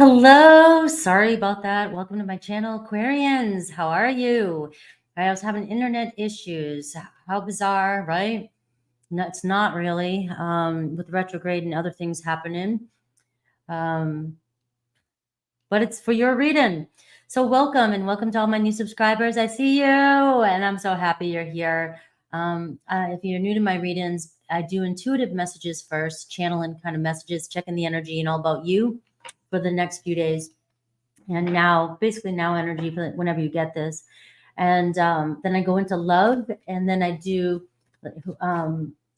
Hello, sorry about that. Welcome to my channel, Aquarians. How are you? I was having internet issues. How bizarre, right? No, it's not really. With retrograde and other things happening. Um, but it's for your reading. So welcome and welcome to all my new subscribers. I see you, and I'm so happy you're here. If you're new to my readings, I do intuitive messages first, channeling kind of messages, checking the energy and all about you for the next few days. And now, basically now energy for whenever you get this. And then I go into love, and then I do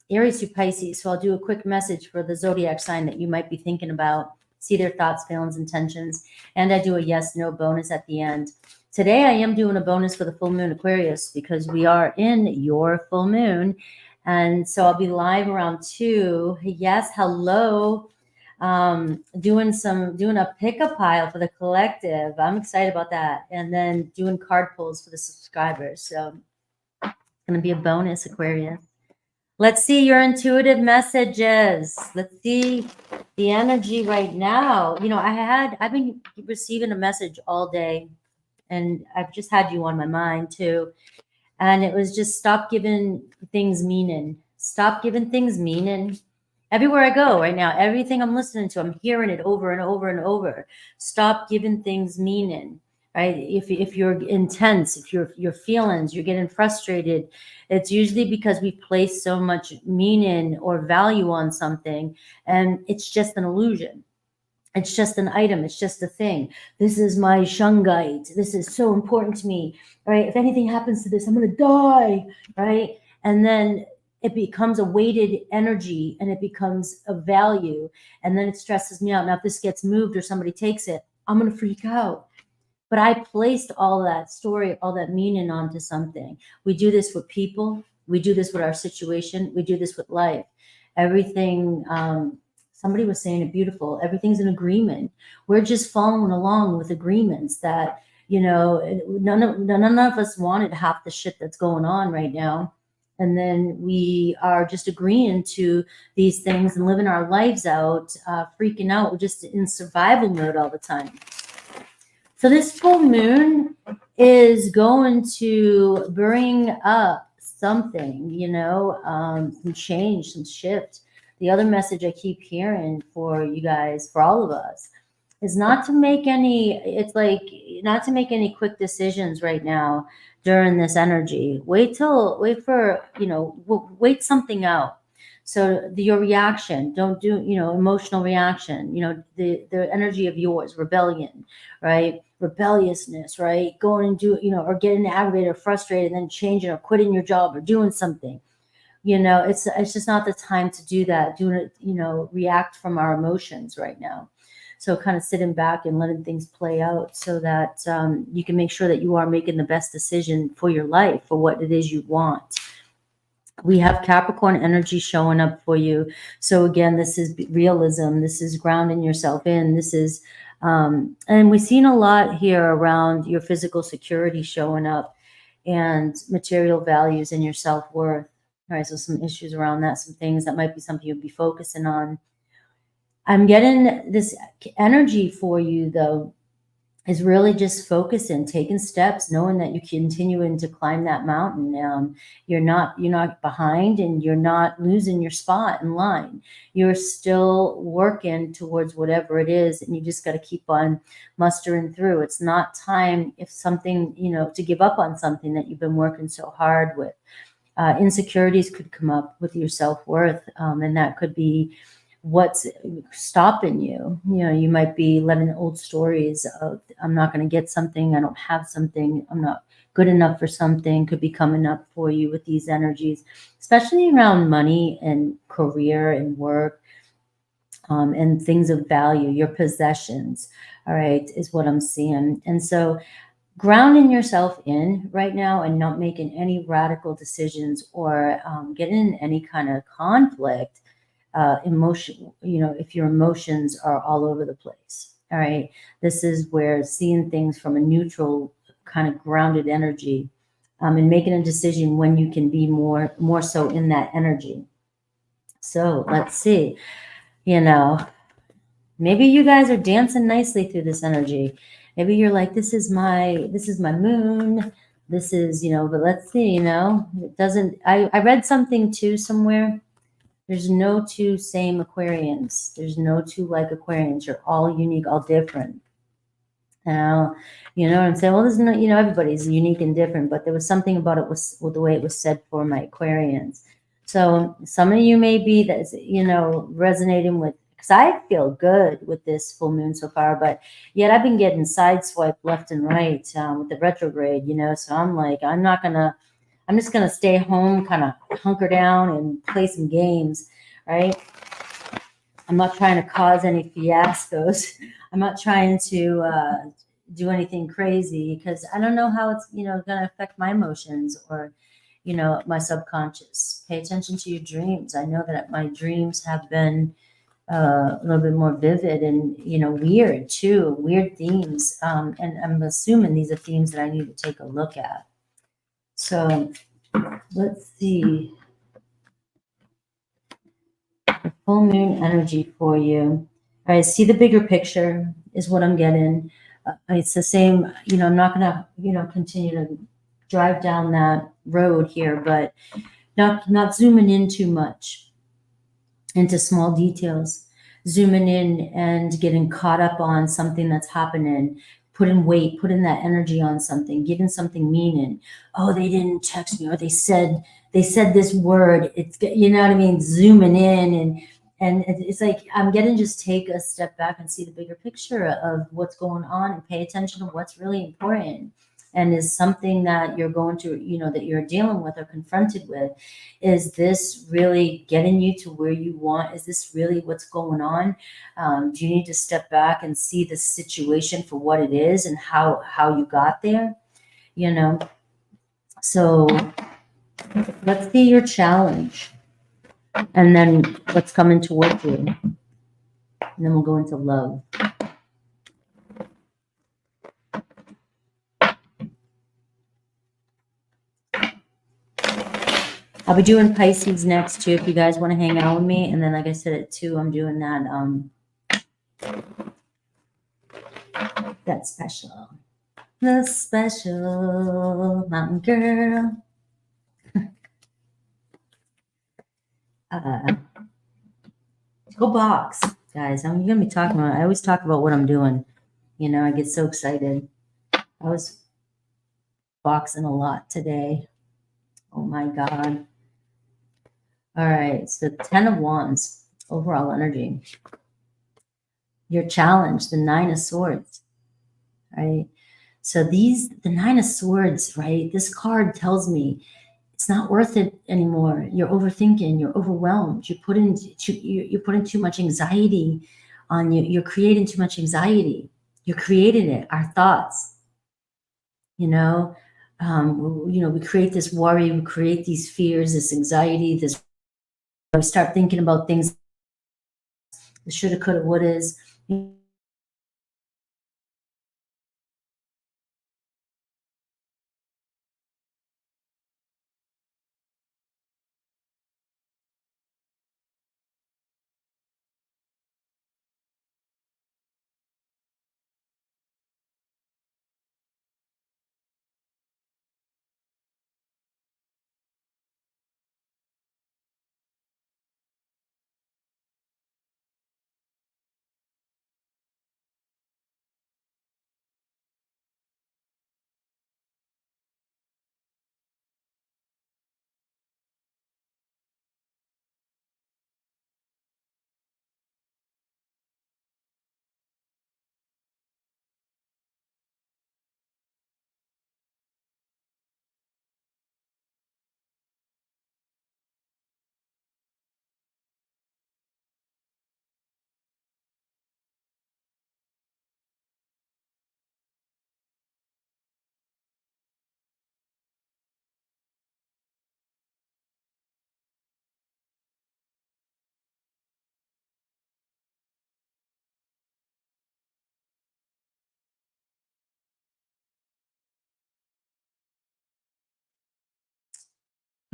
Aries to Pisces. So I'll do a quick message for the Zodiac sign that you might be thinking about, see their thoughts, feelings, intentions. And I do a yes, no bonus at the end. Today I am doing a bonus for the full moon Aquarius because we are in your full moon. And so I'll be live around 2. Yes, hello. Doing a pickup pile for the collective. I'm excited about that. And then doing card pulls for the subscribers. So it's going to be a bonus, Aquarius. Let's see your intuitive messages. Let's see the energy right now. You know, I've been receiving a message all day, and I've just had you on my mind too. And it was just stop giving things meaning. Stop giving things meaning. Everywhere I go right now, everything I'm listening to, I'm hearing it over and over and over. Stop giving things meaning, right? If you're intense, if your feelings, you're getting frustrated, it's usually because we place so much meaning or value on something, and it's just an illusion. It's just an item. It's just a thing. This is my shungite. This is so important to me, right? If anything happens to this, I'm going to die, right? And then it becomes a weighted energy, and it becomes a value. And then it stresses me out. Now, if this gets moved or somebody takes it, I'm going to freak out. But I placed all that story, all that meaning onto something. We do this with people. We do this with our situation. We do this with life. Everything, somebody was saying it beautiful. Everything's an agreement. We're just following along with agreements that, you know, none of us wanted half the shit that's going on right now. And then we are just agreeing to these things and living our lives out, freaking out. We're just in survival mode all the time. So this full moon is going to bring up something, you know, some change, some shift. The other message I keep hearing for you guys, for all of us, is not to make any, it's like not to make any quick decisions right now during this energy. Wait for, you know, wait something out. So your reaction, don't do, you know, emotional reaction, you know, the energy of yours, rebellion, right? Rebelliousness, right? Going and do, you know, or getting aggravated or frustrated and then changing or quitting your job or doing something. You know, it's just not the time to do that. Doing it, you know, react from our emotions right now. So kind of sitting back and letting things play out so that you can make sure that you are making the best decision for your life, for what it is you want. We have Capricorn energy showing up for you. So again, this is realism. This is grounding yourself in. This is, and we've seen a lot here around your physical security showing up and material values and your self-worth. All right, so some issues around that, some things that might be something you'd be focusing on. I'm getting this energy for you, though, is really just focusing, taking steps, knowing that you're continuing to climb that mountain. You're not behind, and you're not losing your spot in line. You're still working towards whatever it is, and you just got to keep on mustering through. It's not time, if something, you know, to give up on something that you've been working so hard with. Insecurities could come up with your self-worth, and that could be what's stopping you. You know, you might be letting old stories of, I'm not going to get something, I don't have something, I'm not good enough for something, could be coming up for you with these energies, especially around money and career and work, and things of value, your possessions, all right, is what I'm seeing. And so grounding yourself in right now and not making any radical decisions or getting in any kind of conflict, emotion, you know, if your emotions are all over the place. All right. This is where seeing things from a neutral kind of grounded energy, and making a decision when you can be more so in that energy. So let's see, you know, Maybe you guys are dancing nicely through this energy. Maybe you're like, this is my moon. This is, but let's see, it doesn't, I read something too somewhere. There's no two same Aquarians. There's no two like Aquarians. You're all unique, all different. Now, you know what I'm saying? Well, there's no, everybody's unique and different, but there was something about it was the way it was said for my Aquarians. So some of you may be that's, resonating with, because I feel good with this full moon so far, but yet I've been getting sideswiped left and right with the retrograde, so I'm like, I'm just going to stay home, kind of hunker down and play some games, right? I'm not trying to cause any fiascos. I'm not trying to do anything crazy because I don't know how it's, going to affect my emotions or, my subconscious. Pay attention to your dreams. I know that my dreams have been a little bit more vivid and, weird too, weird themes. And I'm assuming these are themes that I need to take a look at. So let's see. Full moon energy for you. All right, see the bigger picture is what I'm getting. It's the same, I'm not gonna, continue to drive down that road here, but not zooming in too much into small details. Zooming in and getting caught up on something that's happening, putting weight, putting that energy on something, giving something meaning. Oh, they didn't text me, or they said this word. It's, you know what I mean? Zooming in and it's like I'm getting just take a step back and see the bigger picture of what's going on and pay attention to what's really important and is something that you're going to, that you're dealing with or confronted with. Is this really getting you to where you want? Is this really what's going on? Do you need to step back and see the situation for what it is and how you got there? So let's see your challenge and then what's coming towards you. And then we'll go into love. I'll be doing Pisces next too if you guys want to hang out with me. And then, like I said, at 2, I'm doing that special. The special mountain girl. Go box, guys. I'm going to be talking about, I always talk about what I'm doing. I get so excited. I was boxing a lot today. Oh my God. All right. So 10 of Wands, overall energy. Your challenge, the 9 of Swords, right? So the 9 of Swords, right? This card tells me it's not worth it anymore. You're overthinking. You're overwhelmed. You're putting too much anxiety on you. You're creating too much anxiety. You're creating it. Our thoughts. We create this worry. We create these fears, this anxiety. We start thinking about things. The shoulda, coulda, wouldas.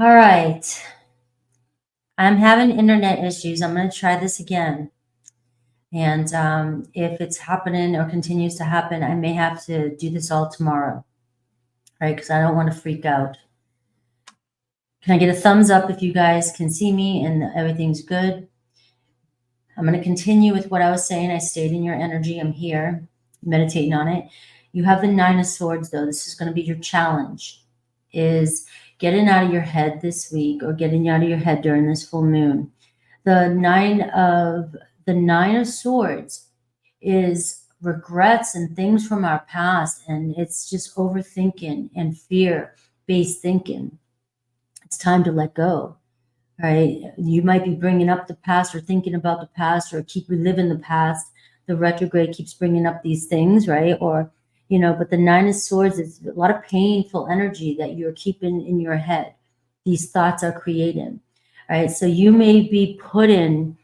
All right. I'm having internet issues. I'm going to try this again. And if it's happening or continues to happen, I may have to do this all tomorrow, right? Because I don't want to freak out. Can I get a thumbs up if you guys can see me and everything's good? I'm going to continue with what I was saying. I stayed in your energy. I'm here meditating on it. You have the Nine of Swords, though. This is going to be your challenge, is getting out of your head this week, or getting out of your head during this full moon. The Nine of Swords is regrets and things from our past, and it's just overthinking and fear-based thinking. It's time to let go. Right? You might be bringing up the past or thinking about the past or keep reliving the past. The retrograde keeps bringing up these things, right? Or, but the Nine of Swords is a lot of painful energy that you're keeping in your head. These thoughts are creating, right? So you may be putting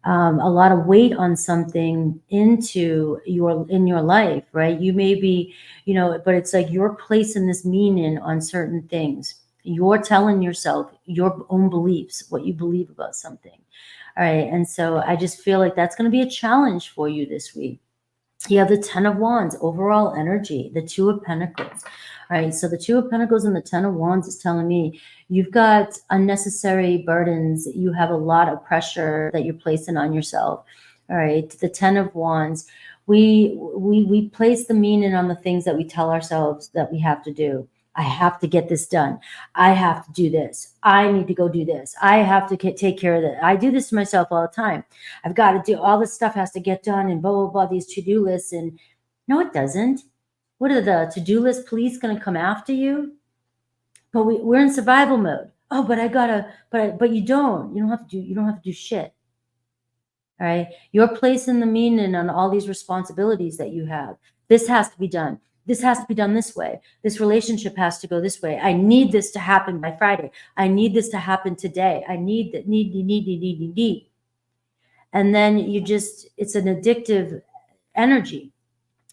a lot of weight on something in your life, right? You may be, but it's like you're placing this meaning on certain things. You're telling yourself your own beliefs, what you believe about something. All right. And so I just feel like that's going to be a challenge for you this week. You have the Ten of Wands, overall energy, the Two of Pentacles. All right. So the Two of Pentacles and the Ten of Wands is telling me you've got unnecessary burdens. You have a lot of pressure that you're placing on yourself. All right. The Ten of Wands, we place the meaning on the things that we tell ourselves that we have to do. I have to get this done. I have to do this. I need to go do this. I have to take care of that. I do this to myself all the time. I've got to do all this stuff has to get done and blah, blah, blah, these to-do lists. And no, it doesn't. What are the to-do list police going to come after you? But we're in survival mode. Oh, but I gotta, but you don't have to do shit. All right. You're placing the meaning on all these responsibilities that you have. This has to be done. This has to be done this way. This relationship has to go this way. I need this to happen by Friday. I need this to happen today. I need that, need. And then it's an addictive energy.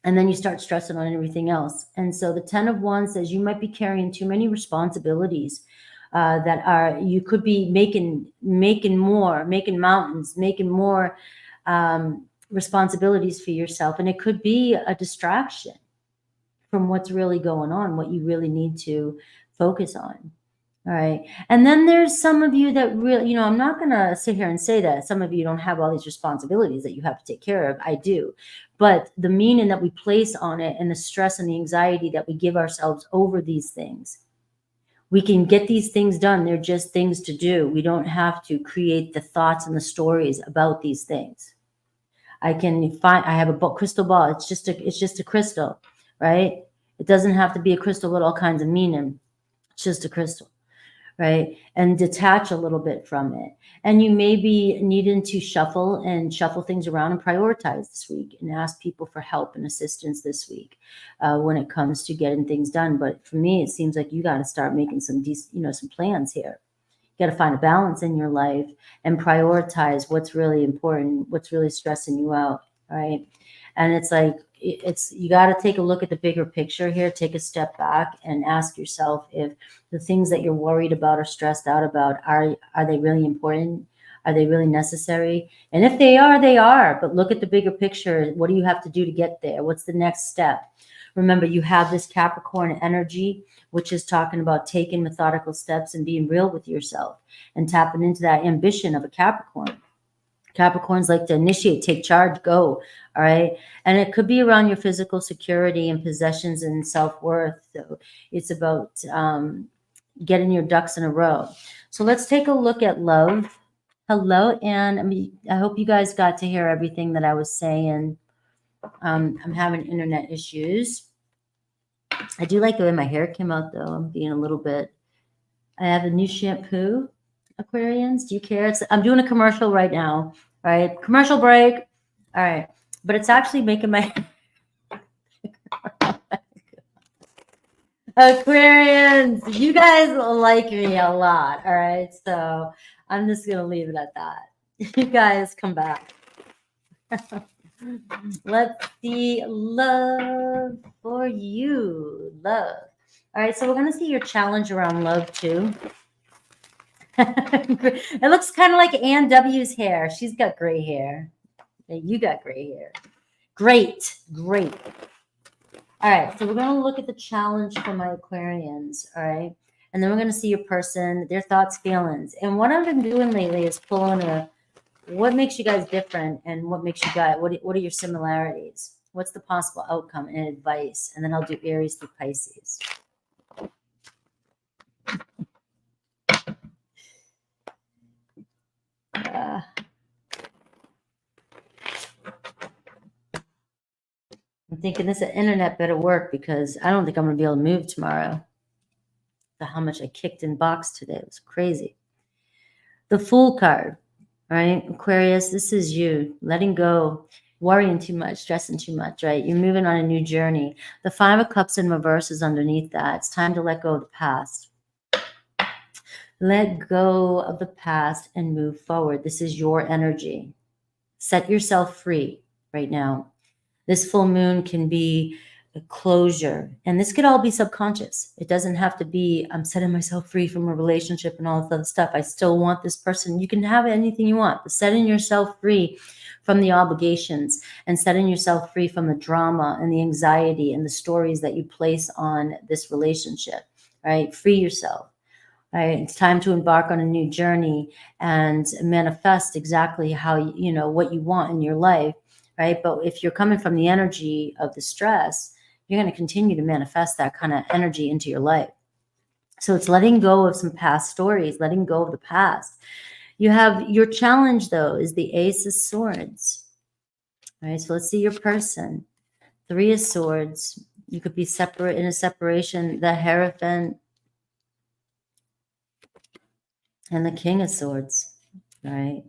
And then you start stressing on everything else. And so the Ten of Wands says you might be carrying too many responsibilities you could be making mountains, making more responsibilities for yourself. And it could be a distraction from what's really going on, what you really need to focus on. All right. And then there's some of you that really, I'm not going to sit here and say that some of you don't have all these responsibilities that you have to take care of. I do. But the meaning that we place on it and the stress and the anxiety that we give ourselves over these things, we can get these things done. They're just things to do. We don't have to create the thoughts and the stories about these things. I have a crystal ball. It's just a crystal. Right? It doesn't have to be a crystal with all kinds of meaning. It's just a crystal, right? And detach a little bit from it. And you may be needing to shuffle things around and prioritize this week and ask people for help and assistance this week when it comes to getting things done. But for me, it seems like you got to start making some plans here. You got to find a balance in your life and prioritize what's really important, what's really stressing you out, right? And it's like, you got to take a look at the bigger picture here, take a step back and ask yourself if the things that you're worried about or stressed out about, are they really important? Are they really necessary? And if they are, they are. But look at the bigger picture. What do you have to do to get there? What's the next step? Remember, you have this Capricorn energy, which is talking about taking methodical steps and being real with yourself and tapping into that ambition of a Capricorn. Capricorns like to initiate, take charge, go. All right. And it could be around your physical security and possessions and self-worth. So it's about getting your ducks in a row. So let's take a look at love. Hello, Anne. I hope you guys got to hear everything that I was saying. I'm having internet issues. I do like the way my hair came out, though. I'm being a little bit. I have a new shampoo. Aquarians, do you care? I'm doing a commercial right now. All right, commercial break. All right, but it's actually making my Aquarians, you guys like me a lot. All right, so I'm just gonna leave it at that. You guys come back. Let's see, love for you, love. All right, so we're gonna see your challenge around love too. It looks kind of like Ann W's hair. She's got gray hair. You got gray hair. Great, great. All right, so we're going to look at the challenge for my Aquarians, all right? And then we're going to see your person, their thoughts, feelings. And what I've been doing lately is pulling what makes you guys different and what makes you guys, what are your similarities? What's the possible outcome and advice? And then I'll do Aries through Pisces. I'm thinking this internet better work because I don't think I'm going to be able to move tomorrow. How much I kicked in box today. It was crazy. The Fool card, right? Aquarius, this is you letting go, worrying too much, stressing too much, right? You're moving on a new journey. The Five of Cups in reverse is underneath that. It's time to let go of the past. Let go of the past and move forward. This is your energy. Set yourself free right now. This full moon can be a closure, and this could all be subconscious. It doesn't have to be, I'm setting myself free from a relationship and all this other stuff. I still want this person. You can have anything you want, but setting yourself free from the obligations and setting yourself free from the drama and the anxiety and the stories that you place on this relationship, right? Free yourself. Right? It's time to embark on a new journey and manifest exactly how what you want in your life, right? But if you're coming from the energy of the stress, you're going to continue to manifest that kind of energy into your life. So it's letting go of some past stories, letting go of the past. You have your challenge, though, is the Ace of Swords. All right, so let's see your person. Three of Swords. You could be separate in a separation. The Hierophant and the King of Swords. All right.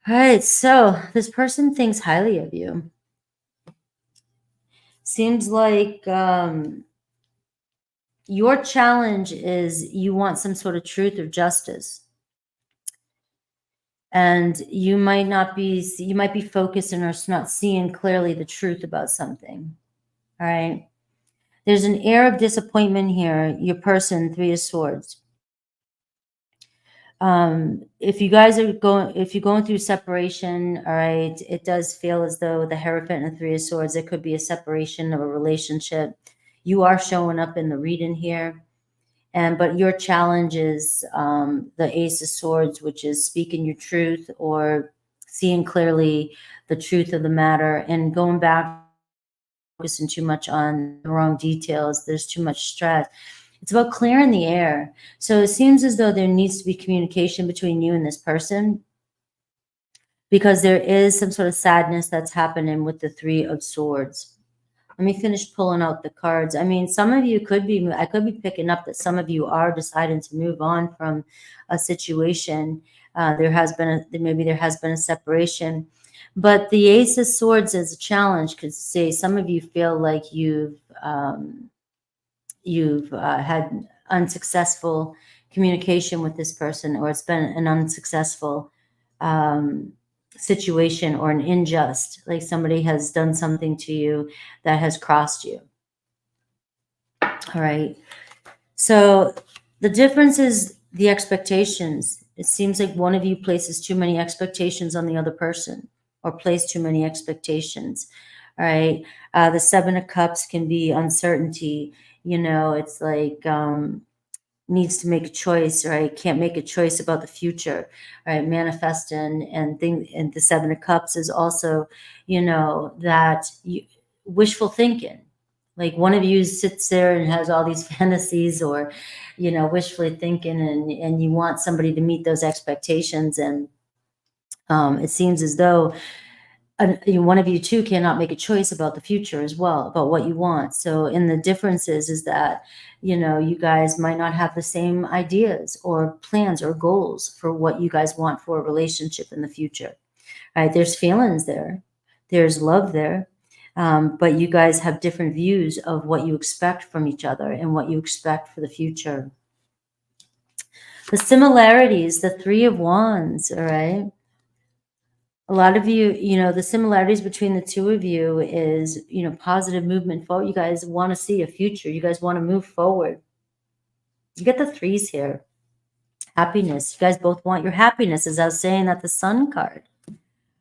All right, so this person thinks highly of you. Seems like your challenge is you want some sort of truth or justice. And you might be focusing or not seeing clearly the truth about something. All right. There's an air of disappointment here. Your person, Three of Swords. If you're going through separation, all right, it does feel as though the Hierophant and Three of Swords, it could be a separation of a relationship. You are showing up in the reading here. But your challenge is the Ace of Swords, which is speaking your truth or seeing clearly the truth of the matter and going back, focusing too much on the wrong details. There's too much stress. It's about clearing the air. So it seems as though there needs to be communication between you and this person because there is some sort of sadness that's happening with the Three of Swords. Let me finish pulling out the cards. I mean, some of you I could be picking up that some of you are deciding to move on from a situation. Maybe there has been a separation, but the Ace of Swords is a challenge because say some of you feel like you've had unsuccessful communication with this person, or it's been an unsuccessful situation or an unjust, like somebody has done something to you that has crossed you. All right. So the difference is the expectations. It seems like one of you places too many expectations on the other person or place too many expectations. All right. The Seven of Cups can be uncertainty. It's like needs to make a choice, right? Can't make a choice about the future, right? Manifesting and the Seven of Cups is also, wishful thinking. Like one of you sits there and has all these fantasies or, wishfully thinking and you want somebody to meet those expectations. And it seems as though one of you two cannot make a choice about the future as well, about what you want. So in the differences is that, you guys might not have the same ideas or plans or goals for what you guys want for a relationship in the future, right? There's feelings there. There's love there. But you guys have different views of what you expect from each other and what you expect for the future. The similarities, the Three of Wands, all right? A lot of you, the similarities between the two of you is, positive movement forward. You guys want to see a future. You guys want to move forward. You get the threes here. Happiness. You guys both want your happiness, as I was saying at the Sun card.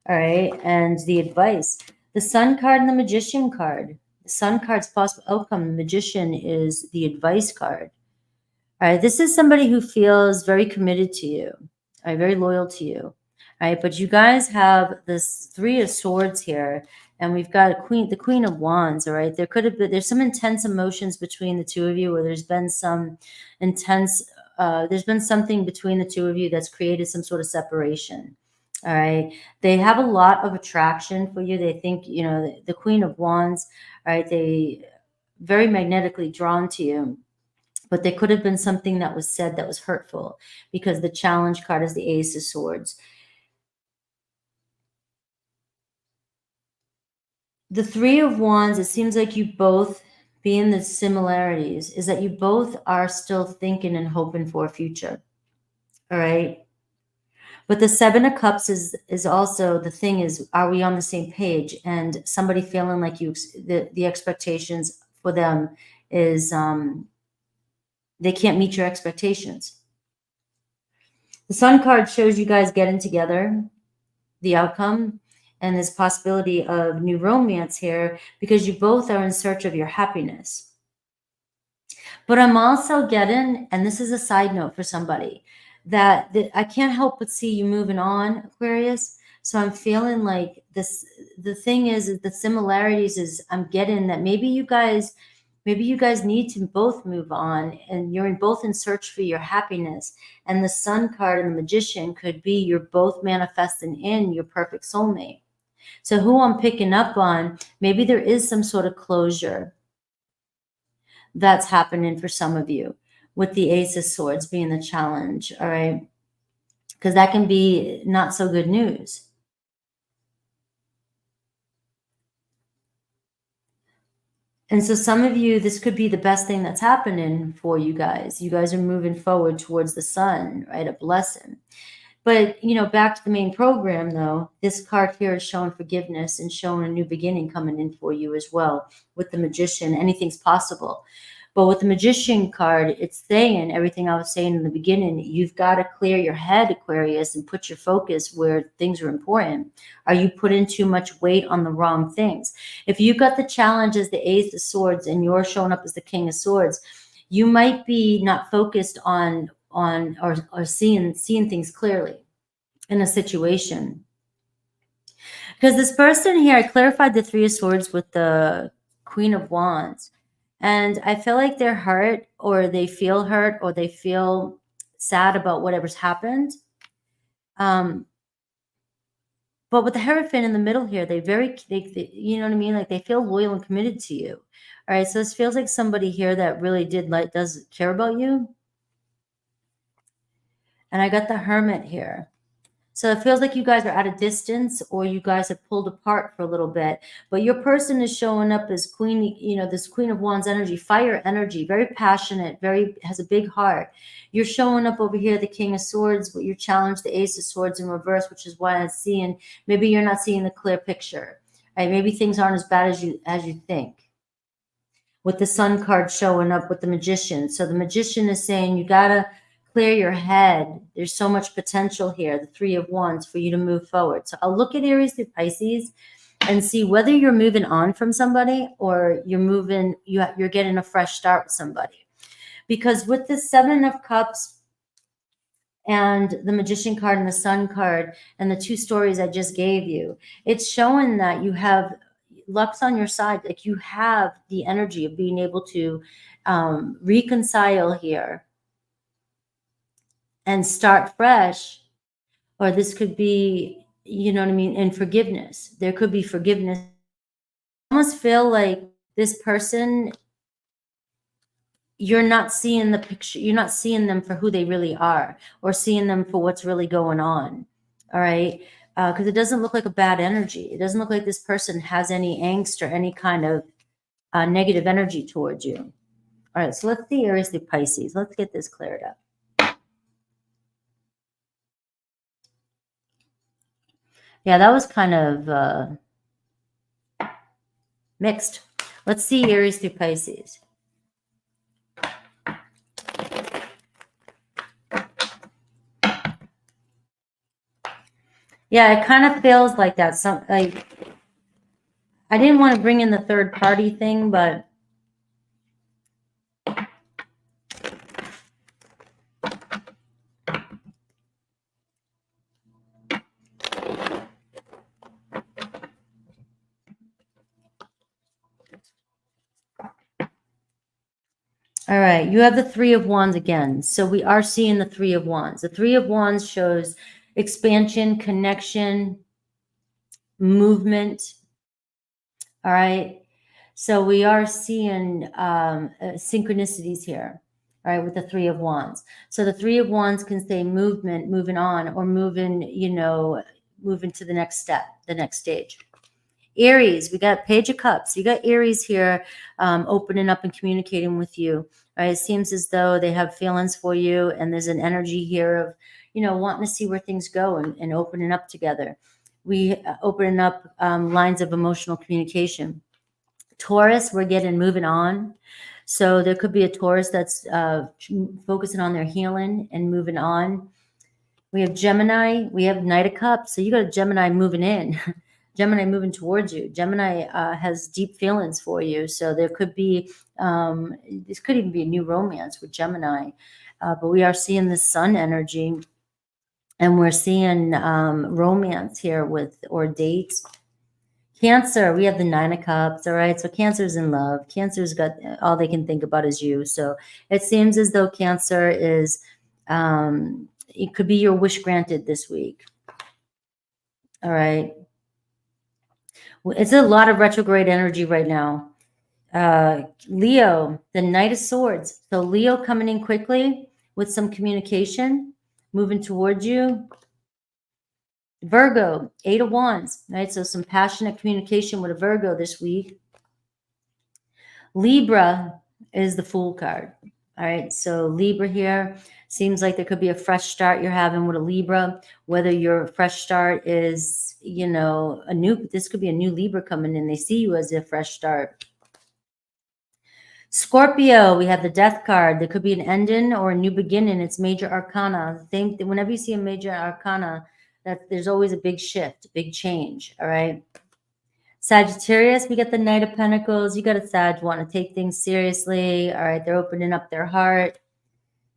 All right. And the advice, the Sun card and the Magician card. The Sun card's possible outcome. The Magician is the advice card. All right. This is somebody who feels very committed to you. All right. Very loyal to you. All right. But you guys have this Three of Swords here. And we've got the Queen of Wands. All right. There's some intense emotions between the two of you, where there's been some intense, there's been something between the two of you that's created some sort of separation. All right. They have a lot of attraction for you. They think, you know, the Queen of Wands, all right, they very magnetically drawn to you. But there could have been something that was said that was hurtful, because the challenge card is the Ace of Swords. The Three of Wands, it seems like you both, being the similarities, is that you both are still thinking and hoping for a future. All right. But the Seven of Cups is also, the thing is, are we on the same page? And somebody feeling like the expectations for them is they can't meet your expectations. The Sun card shows you guys getting together, the outcome, and there's possibility of new romance here, because you both are in search of your happiness. But I'm also getting, and this is a side note for somebody, that I can't help but see you moving on, Aquarius. So I'm feeling like this, the thing is the similarities is I'm getting that maybe you guys need to both move on, and you're both in search for your happiness. And the Sun card and the Magician could be you're both manifesting in your perfect soulmate. So who I'm picking up on, maybe there is some sort of closure that's happening for some of you, with the Ace of Swords being the challenge. All right. Because that can be not so good news. And so some of you, this could be the best thing that's happening for you guys. You guys are moving forward towards the sun, right? A blessing. But, you know, back to the main program, though, this card here is showing forgiveness and showing a new beginning coming in for you as well. With the Magician, anything's possible. But with the Magician card, it's saying everything I was saying in the beginning. You've got to clear your head, Aquarius, and put your focus where things are important. Are you putting too much weight on the wrong things? If you got the challenge as the Ace of Swords and you're showing up as the King of Swords, you might be not focused on or seeing things clearly in a situation. Because this person here, I clarified the Three of Swords with the Queen of Wands. And I feel like they're hurt, or they feel hurt, or they feel sad about whatever's happened. But with the Hierophant in the middle here, they you know what I mean? Like, they feel loyal and committed to you. All right. So this feels like somebody here that really does care about you. And I got the Hermit here. So it feels like you guys are at a distance, or you guys have pulled apart for a little bit. But your person is showing up as Queen, you know, this Queen of Wands energy, fire energy, very passionate, has a big heart. You're showing up over here, the King of Swords, but you're challenged the Ace of Swords in reverse, which is why I'm seeing, maybe you're not seeing the clear picture. Right? Maybe things aren't as bad as you think. With the Sun card showing up with the Magician. So the Magician is saying you gotta clear your head. There's so much potential here, the Three of Wands, for you to move forward. So I'll look at Aries through Pisces and see whether you're moving on from somebody, or you're getting a fresh start with somebody. Because with the Seven of Cups and the Magician card and the Sun card and the two stories I just gave you, it's showing that you have luck's on your side. Like, you have the energy of being able to reconcile here and start fresh. Or this could be, you know what I mean, in forgiveness. There could be forgiveness. I almost feel like this person, you're not seeing the picture. You're not seeing them for who they really are, or seeing them for what's really going on. All right. Because it doesn't look like a bad energy. It doesn't look like this person has any angst or any kind of negative energy towards you. All right. So let's see Aries through Pisces. Let's get this cleared up. Yeah, that was kind of mixed. Let's see Aries through Pisces. Yeah, it kind of feels like that. Some like I didn't want to bring in the third party thing, but all right, you have the Three of Wands again. So we are seeing the Three of Wands. The Three of Wands shows expansion, connection, movement. All right. So we are seeing synchronicities here, all right, with the Three of Wands. So the Three of Wands can say movement, moving on, or moving, you know, moving to the next step, the next stage. Aries, we got Page of Cups. You got Aries here opening up and communicating with you. Right? It seems as though they have feelings for you, and there's an energy here of, you know, wanting to see where things go and opening up together. We opening up lines of emotional communication. Taurus, we're getting moving on. So there could be a Taurus that's focusing on their healing and moving on. We have Gemini. We have Knight of Cups. So you got a Gemini moving in. Gemini moving towards you. Gemini has deep feelings for you. So there could be, this could even be a new romance with Gemini. But we are seeing the sun energy, and we're seeing romance here with, or dates. Cancer, we have the Nine of Cups. All right. So Cancer's in love. Cancer's got all they can think about is you. So it seems as though Cancer is, it could be your wish granted this week. All right. It's a lot of retrograde energy right now. Leo, the Knight of Swords. So Leo coming in quickly with some communication, moving towards you. Virgo, Eight of Wands, right? So some passionate communication with a Virgo this week. Libra is the Fool card. All right, so Libra here seems like there could be a fresh start you're having with a Libra, whether your fresh start is, you know, this could be a new Libra coming in. They see you as a fresh start. Scorpio, we have the Death card. There could be an ending or a new beginning. It's major arcana. Whenever you see a major arcana, that there's always a big shift, big change. All right. Sagittarius, we got the Knight of Pentacles. You got a Sag want to take things seriously. All right, they're opening up their heart.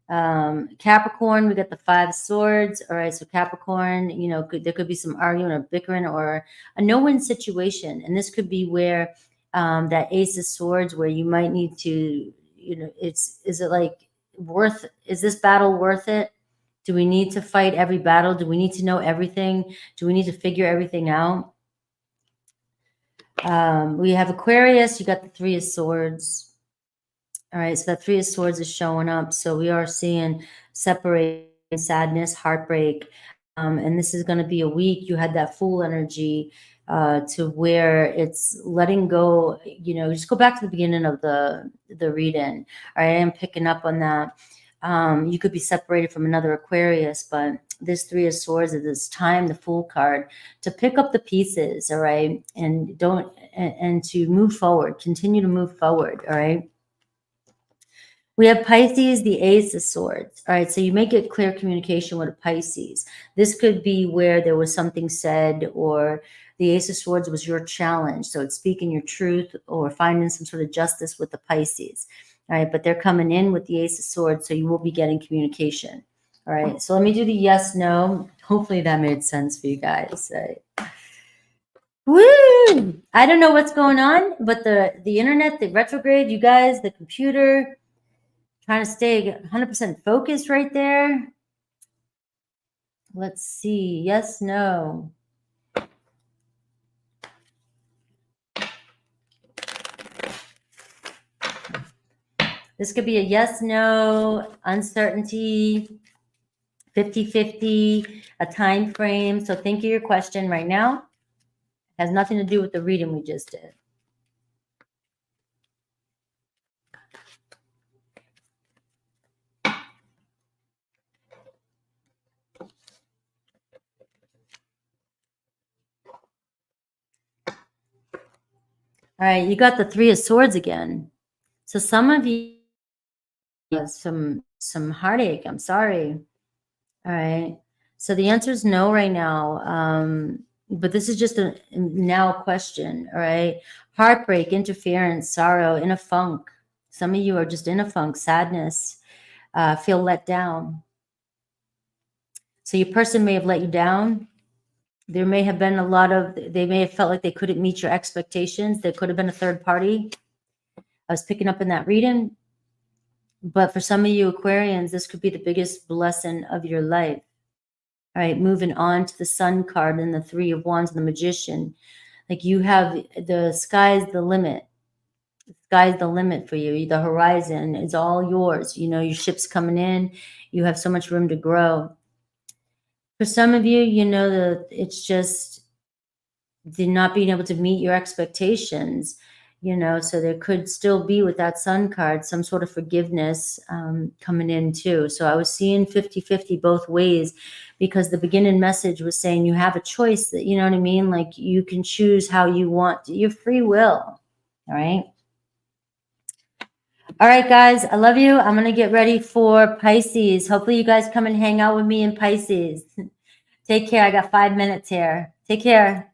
Capricorn, we got the Five of Swords. All right, so Capricorn, you know, there could be some arguing or bickering or a no-win situation. And this could be where that Ace of Swords, where you might need to, you know, is it like is this battle worth it? Do we need to fight every battle? Do we need to know everything? Do we need to figure everything out? We have Aquarius. You got the Three of Swords. All right, so that Three of Swords is showing up. So we are seeing separation, sadness, heartbreak. And this is going to be a week. You had that Fool energy to where it's letting go. You know, just go back to the beginning of the read-in. All right, I am picking up on that. You could be separated from another Aquarius, but this Three of Swords is this time, the Fool card, to pick up the pieces, all right, and to move forward, continue to move forward, all right. We have Pisces, the Ace of Swords. All right, so you may get clear communication with a Pisces. This could be where there was something said, or the Ace of Swords was your challenge. So it's speaking your truth or finding some sort of justice with the Pisces. All right, but they're coming in with the Ace of Swords, so you will be getting communication. All right, so let me do the yes, no. Hopefully that made sense for you guys. Woo! I don't know what's going on, but the internet, the retrograde, you guys, the computer, trying to stay 100% focused right there. Let's see. Yes, no. This could be a yes, no, uncertainty, 50-50, a time frame. So think of your question right now. It has nothing to do with the reading we just did. All right, you got the Three of Swords again. So some of you have some heartache. I'm sorry. All right. So the answer is no right now. But this is just a now question, all right? Heartbreak, interference, sorrow, in a funk. Some of you are just in a funk, sadness, feel let down. So your person may have let you down. There may have been a lot of, they may have felt like they couldn't meet your expectations. There could have been a third party. I was picking up in that reading. But for some of you Aquarians, this could be the biggest blessing of your life. All right, moving on to the Sun card and the Three of Wands and the Magician. Like you have, the sky's the limit. The sky's the limit for you. The horizon is all yours. You know, your ship's coming in. You have so much room to grow. For some of you, you know that it's just they're not being able to meet your expectations, you know, so there could still be with that Sun card some sort of forgiveness coming in too. So I was seeing 50-50 both ways, because the beginning message was saying you have a choice, that, you know what I mean? Like you can choose how you want, your free will. All right. All right, guys, I love you. I'm going to get ready for Pisces. Hopefully you guys come and hang out with me in Pisces. Take care. I got 5 minutes here. Take care.